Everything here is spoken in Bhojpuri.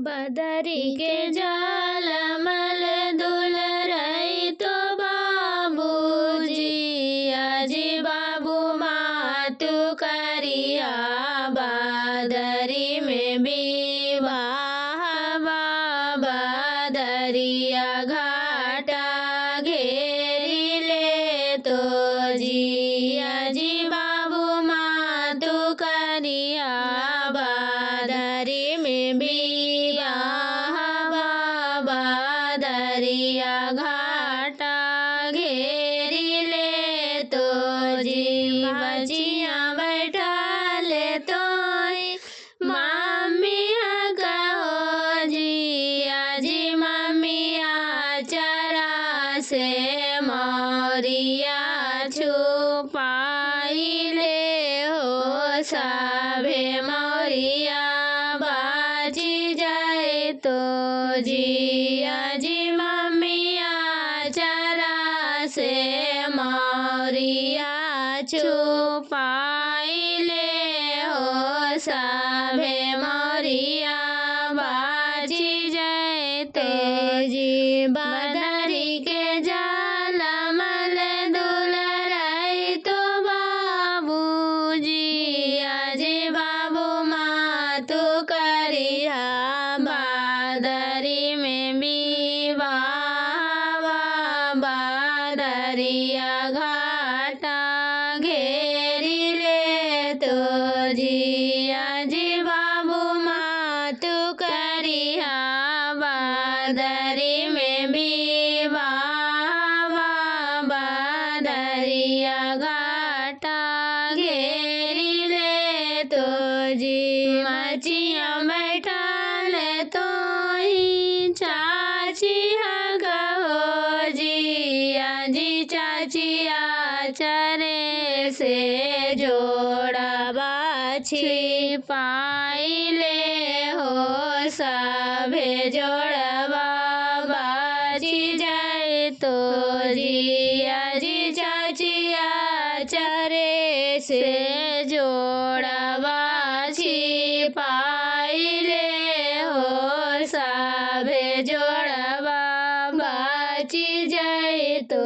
बदरी के झालमल दुलरई तो बाबूजी अजी बाबू मातु करिया बादरी में विवाह बादरिया घाटा घेरी ले तो जी अजी बाबू मातु करिया बादरी में विवाह बादरिया घाटा घेरी ले तो जी बचिया बैठा ले तो मम्मिया कहो जी अजी मम्मिया चरा से मोरिया छुपाई ले हो सभे मोरिया बाजी जाए तो जी अजी मम्मिया चरा से मोरिया छुपाई ले हो सभे मोरिया बाजी जाए तो जी बदरी के झालमल दुलरई तो बाबूजी अजी बाबू मातु करिया बादरी में विवाह बादरिया घाटा घेरी ले तो जी अजी बाबू मातु करिया बादरी में विवाह बादरिया घाटा घेरी ले तो जी मचिया बैठा ले तो चाची कहो जी अजी चाचिया चरे से जोड़ा बाछी पाई ले हो सभे जोड़वा बाजी जाए तो जी अजी चाचिया चरे से जोड़वा छिपाई ले हो सभे जोड़वा बाजी जाए तो।